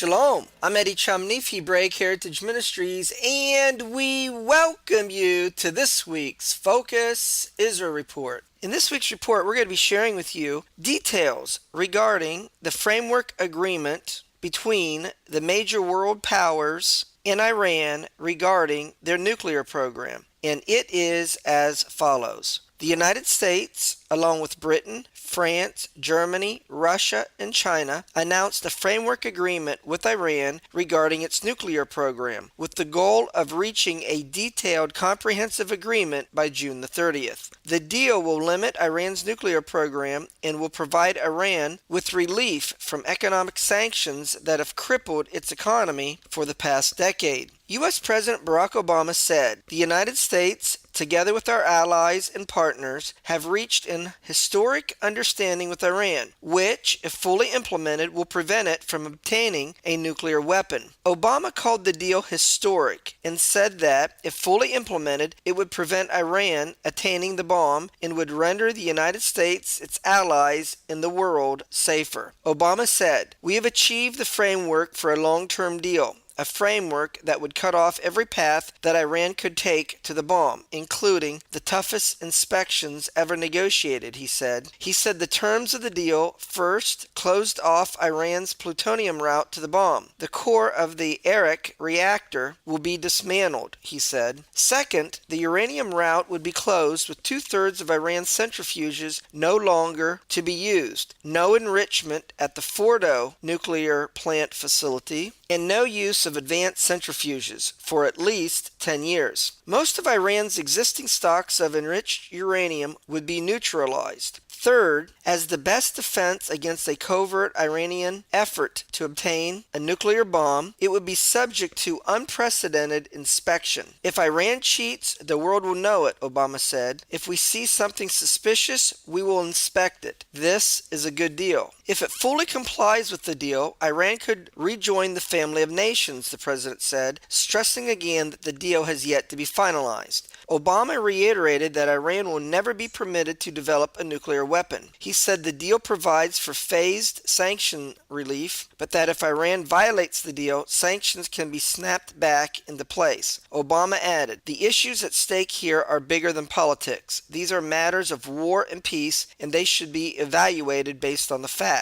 Shalom, I'm Eddie Chumney of Hebraic Heritage Ministries, and we welcome you to this week's Focus Israel Report. In this week's report, we're going to be sharing with you details regarding the framework agreement between the major world powers and Iran regarding their nuclear program. And it is as follows. The United States, along with Britain, France, Germany, Russia, and China, announced a framework agreement with Iran regarding its nuclear program, with the goal of reaching a detailed, comprehensive agreement by June the 30th. The deal will limit Iran's nuclear program and will provide Iran with relief from economic sanctions that have crippled its economy for the past decade. U.S. President Barack Obama said, "The United States, together with our allies and partners, have reached an historic understanding with Iran, which, if fully implemented, will prevent it from obtaining a nuclear weapon." Obama called the deal historic and said that, if fully implemented, it would prevent Iran attaining the bomb and would render the United States, its allies, and the world safer. Obama said, "We have achieved the framework for a long-term deal, a framework that would cut off every path that Iran could take to the bomb, including the toughest inspections ever negotiated," he said. He said the terms of the deal first closed off Iran's plutonium route to the bomb. The core of the Hebraic reactor will be dismantled, he said. Second, the uranium route would be closed with 2/3 of Iran's centrifuges no longer to be used, no enrichment at the Fordo nuclear plant facility, and no use of advanced centrifuges for at least 10 years. Most of Iran's existing stocks of enriched uranium would be neutralized. Third, as the best defense against a covert Iranian effort to obtain a nuclear bomb, it would be subject to unprecedented inspection. "If Iran cheats, the world will know it," Obama said. "If we see something suspicious, we will inspect it. This is a good deal." If it fully complies with the deal, Iran could rejoin the family of nations, the president said, stressing again that the deal has yet to be finalized. Obama reiterated that Iran will never be permitted to develop a nuclear weapon. He said the deal provides for phased sanction relief, but that if Iran violates the deal, sanctions can be snapped back into place. Obama added, "The issues at stake here are bigger than politics. These are matters of war and peace, and they should be evaluated based on the facts."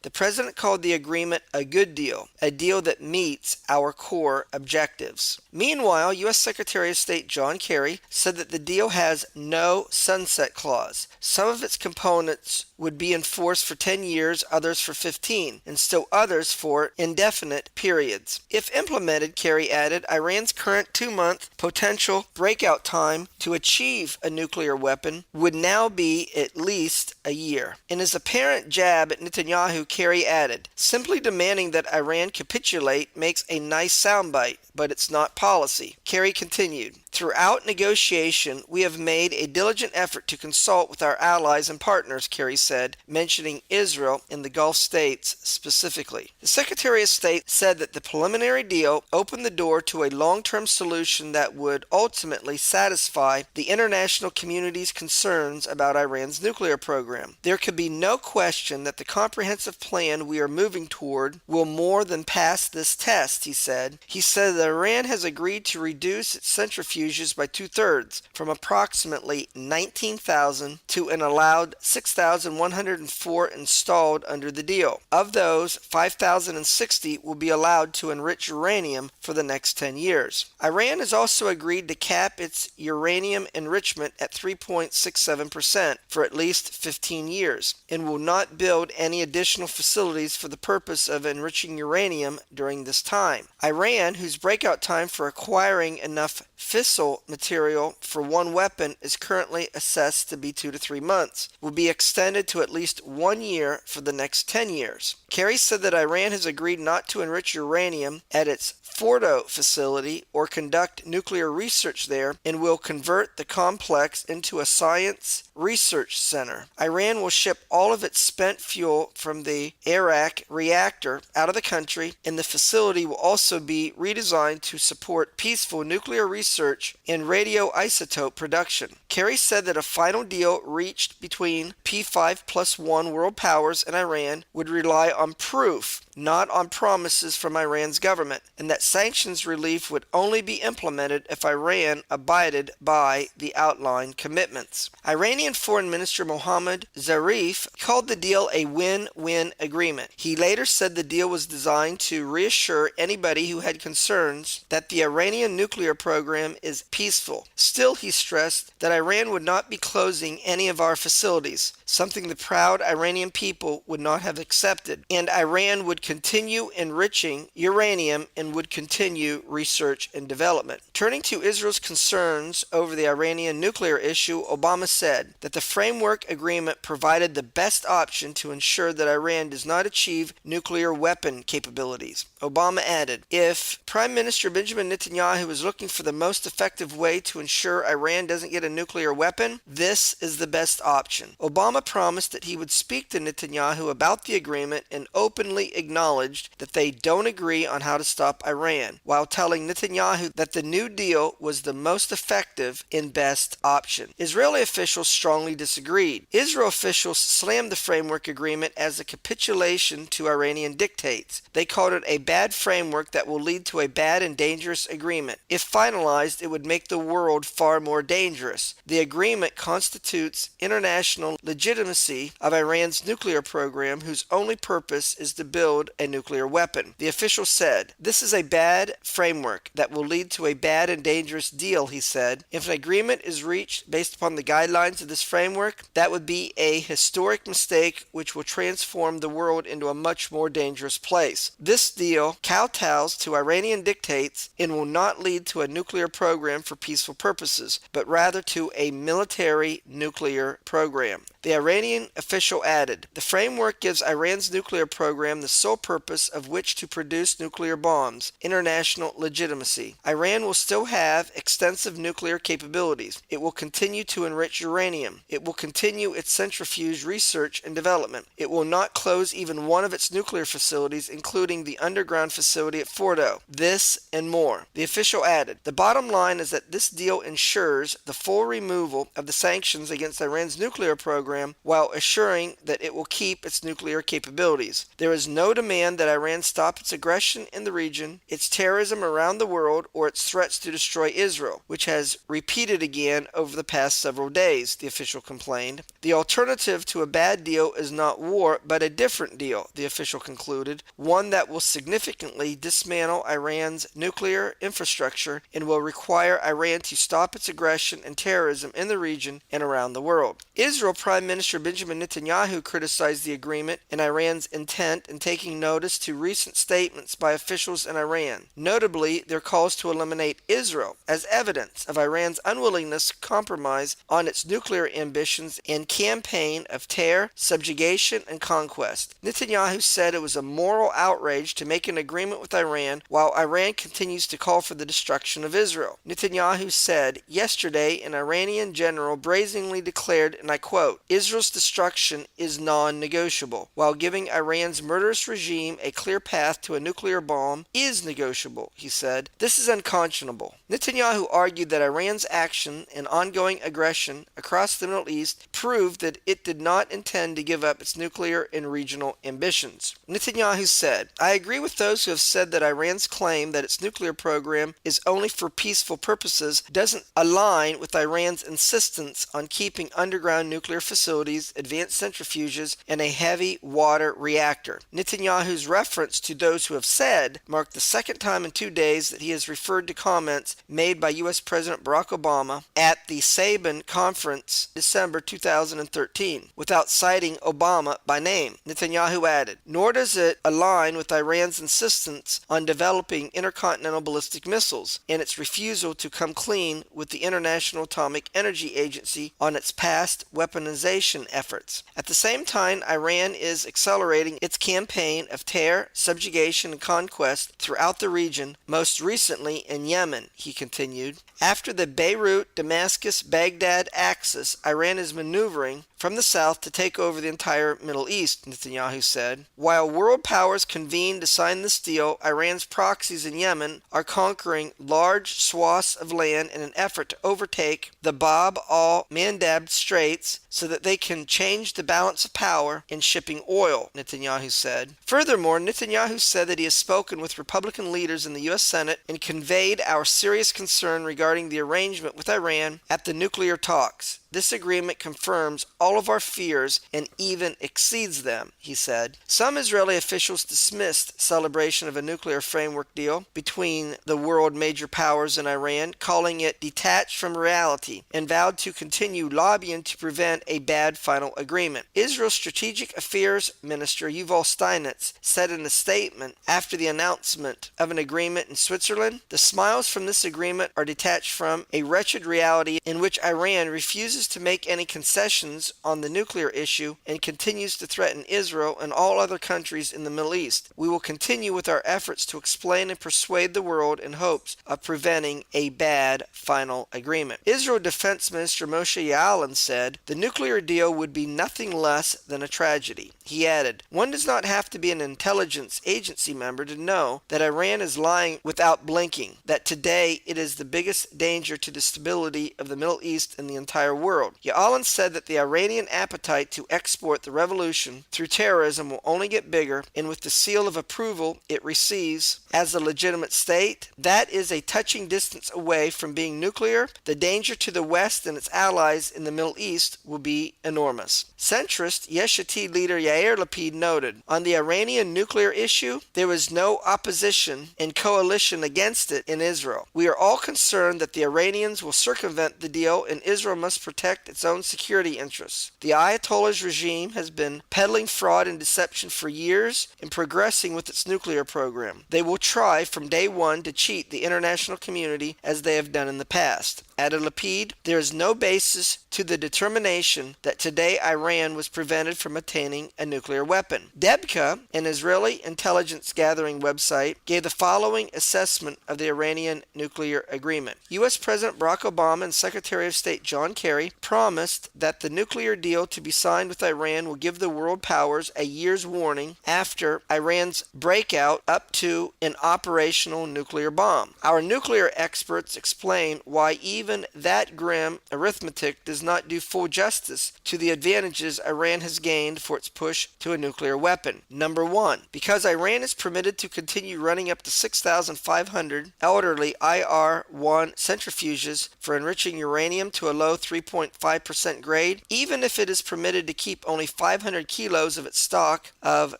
The president called the agreement a good deal, a deal that meets our core objectives. Meanwhile, U.S. Secretary of State John Kerry said that the deal has no sunset clause. Some of its components would be enforced for 10 years, others for 15, and still others for indefinite periods. If implemented, Kerry added, Iran's current 2-month potential breakout time to achieve a nuclear weapon would now be at least a year. In his apparent jab at Netanyahu, Kerry added, "Simply demanding that Iran capitulate makes a nice soundbite, but it's not policy." Kerry continued, "Throughout negotiation, we have made a diligent effort to consult with our allies and partners," Kerry said, mentioning Israel and the Gulf states specifically. The Secretary of State said that the preliminary deal opened the door to a long-term solution that would ultimately satisfy the international community's concerns about Iran's nuclear program. "There could be no question that the comprehensive plan we are moving toward will more than pass this test," he said. He said that Iran has agreed to reduce its centrifuges by 2/3, from approximately 19,000 to an allowed 6,104 installed under the deal. Of those, 5,060 will be allowed to enrich uranium for the next 10 years. Iran has also agreed to cap its uranium enrichment at 3.67% for at least 15 years, and will not build any additional facilities for the purpose of enriching uranium during this time. Iran, whose breakout time for acquiring enough fissile material for one weapon is currently assessed to be 2 to 3 months, will be extended to at least 1 year for the next 10 years. Kerry said that Iran has agreed not to enrich uranium at its Fordo facility or conduct nuclear research there, and will convert the complex into a science research center. Iran will ship all of its spent fuel from the Hebraic reactor out of the country, and the facility will also be redesigned to support peaceful nuclear research and radioisotope production. Kerry said that a final deal reached between P5+1 world powers and Iran would rely on proof, not on promises from Iran's government, and that sanctions relief would only be implemented if Iran abided by the outlined commitments. Iranian Foreign Minister Mohammad Zarif called the deal a win-win agreement. He later said the deal was designed to reassure anybody who had concerns that the Iranian nuclear program is peaceful. Still, he stressed that Iran would not be closing any of our facilities, something the proud Iranian people would not have accepted, and Iran would continue enriching uranium and would continue research and development. Turning to Israel's concerns over the Iranian nuclear issue, Obama said that the framework agreement provided the best option to ensure that Iran does not achieve nuclear weapon capabilities. Obama added, "If Prime Minister Benjamin Netanyahu is looking for the most effective way to ensure Iran doesn't get a nuclear weapon, this is the best option." Obama promised that he would speak to Netanyahu about the agreement and openly acknowledged that they don't agree on how to stop Iran, while telling Netanyahu that the New Deal was the most effective and best option. Israeli officials strongly disagreed. Israel officials slammed the framework agreement as a capitulation to Iranian dictates. They called it a bad framework that will lead to a bad and dangerous agreement. If finalized, it would make the world far more dangerous. The agreement constitutes international legitimacy of Iran's nuclear program, whose only purpose is to build a nuclear weapon. The official said, "This is a bad framework that will lead to a bad and dangerous deal," he said. "If an agreement is reached based upon the guidelines of this framework, that would be a historic mistake which will transform the world into a much more dangerous place. This deal kowtows to Iranian dictates and will not lead to a nuclear program for peaceful purposes, but rather to a military nuclear program." The Iranian official added, "The framework gives Iran's nuclear program the sole purpose of which to produce nuclear bombs, international legitimacy. Iran will still have extensive nuclear capabilities. It will continue to enrich uranium. It will continue its centrifuge research and development. It will not close even one of its nuclear facilities, including the underground facility at Fordo. This and more." The official added, "The bottom line is that this deal ensures the full removal of the sanctions against Iran's nuclear program while assuring that it will keep its nuclear capabilities. There is no demand that Iran stop its aggression in the region, its terrorism around the world, or its threats to destroy Israel, which has repeated again over the past several days," the official complained. "The alternative to a bad deal is not war, but a different deal," the official concluded, "one that will significantly dismantle Iran's nuclear infrastructure and will require Iran to stop its aggression and terrorism in the region and around the world." Israel Prime Minister Benjamin Netanyahu criticized the agreement and Iran's intent in taking notice to recent statements by officials in Iran, notably their calls to eliminate Israel as evidence of Iran's unwillingness to compromise on its nuclear ambitions and campaign of terror, subjugation, and conquest. Netanyahu said it was a moral outrage to make an agreement with Iran while Iran continues to call for the destruction of Israel. Netanyahu said yesterday an Iranian general brazenly declared, and I quote, "Israel's destruction is non-negotiable, while giving Iran's murderous regime a clear path to a nuclear bomb is negotiable," he said. "This is unconscionable." Netanyahu argued that Iran's action and ongoing aggression across the Middle East proved that it did not intend to give up its nuclear and regional ambitions. Netanyahu said, "I agree with those who have said that Iran's claim that its nuclear program is only for peaceful purposes doesn't align with Iran's insistence on keeping underground nuclear facilities, advanced centrifuges, and a heavy water reactor." Netanyahu's reference to those who have said marked the second time in 2 days that he has referred to comments made by U.S. President Barack Obama at the Sabin Conference December 2013, without citing Obama by name. Netanyahu added, "Nor does it align with Iran's insistence on developing intercontinental ballistic missiles and its refusal to come clean with the International Atomic Energy Agency on its past weaponization efforts. At the same time, Iran is accelerating its campaign of terror, subjugation, and conquest throughout the region, most recently in Yemen," he continued. "After the Beirut-Damascus-Baghdad axis, Iran is maneuvering from the south to take over the entire Middle East, Netanyahu said. While world powers convene to sign this deal, Iran's proxies in Yemen are conquering large swaths of land in an effort to overtake the Bab al-Mandab Straits so that they can change the balance of power in shipping oil, Netanyahu said. Furthermore, Netanyahu said that he has spoken with Republican leaders in the U.S. Senate and conveyed our serious concern regarding the arrangement with Iran at the nuclear talks. This agreement confirms all of our fears and even exceeds them, he said. Some Israeli officials dismissed celebration of a nuclear framework deal between the world major powers and Iran, calling it detached from reality, and vowed to continue lobbying to prevent a bad final agreement. Israel's Strategic Affairs Minister Yuval Steinitz said in a statement after the announcement of an agreement in Switzerland, "The smiles from this agreement are detached from a wretched reality in which Iran refuses to make any concessions on the nuclear issue and continues to threaten Israel and all other countries in the Middle East. We will continue with our efforts to explain and persuade the world in hopes of preventing a bad final agreement." Israel Defense Minister Moshe Ya'alon said the nuclear deal would be nothing less than a tragedy. He added, "One does not have to be an intelligence agency member to know that Iran is lying without blinking, that today it is the biggest danger to the stability of the Middle East and the entire world." Ya'alon said that the Iranian appetite to export the revolution through terrorism will only get bigger, and with the seal of approval it receives as a legitimate state, that is a touching distance away from being nuclear. The danger to the West and its allies in the Middle East will be enormous. Centrist Yesh Atid leader Yair Lapid noted, on the Iranian nuclear issue, there was no opposition and coalition against it in Israel. We are all concerned that the Iranians will circumvent the deal and Israel must protect its own security interests. The Ayatollah's regime has been peddling fraud and deception for years and progressing with its nuclear program. They will try from day one to cheat the international community as they have done in the past. Added Lapid, there is no basis to the determination that today Iran was prevented from attaining a nuclear weapon. Debka, an Israeli intelligence gathering website, gave the following assessment of the Iranian nuclear agreement. U.S. President Barack Obama and Secretary of State John Kerry promised that the nuclear deal to be signed with Iran will give the world powers a year's warning after Iran's breakout up to an operational nuclear bomb. Our nuclear experts explain why even that grim arithmetic does not do full justice to the advantages Iran has gained for its push to a nuclear weapon. Number one, because Iran is permitted to continue running up to 6,500 elderly IR-1 centrifuges for enriching uranium to a low 3.5% grade, even if it is permitted to keep only 500 kilos of its stock of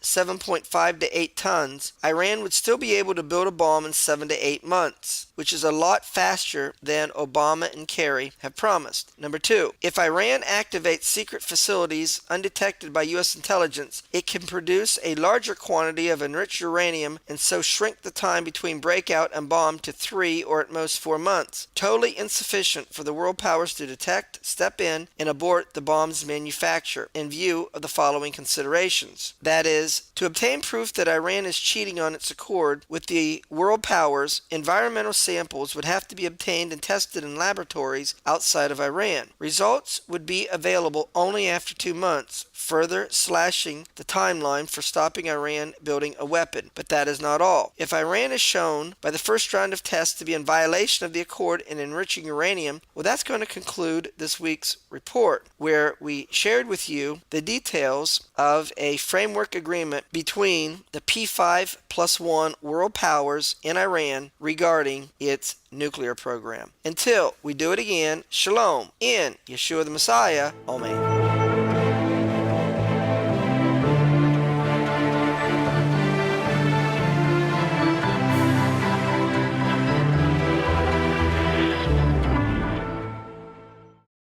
7.5 to 8 tons, Iran would still be able to build a bomb in 7 to 8 months, which is a lot faster than Obama and Kerry have promised. Number two, if Iran activates secret facilities undetected by U.S. intelligence, it can produce a larger quantity of enriched uranium and so shrink the time between breakout and bomb to 3 or at most 4 months, totally insufficient for the world powers to detect, step in, and abort the bomb's manufacture in view of the following considerations. That is, to obtain proof that Iran is cheating on its accord with the world powers, environmental samples would have to be obtained and tested in laboratories outside of Iran. Results would be available only after 2 months, further slashing the timeline for stopping Iran building a weapon. But that is not all. If Iran is shown by the first round of tests to be in violation of the accord in enriching uranium, well, that's going to conclude this week's report, where we shared with you the details of a framework agreement between the P5+1 world powers and Iran regarding its nuclear program. Until we do it again, Shalom in Yeshua the Messiah. Amen.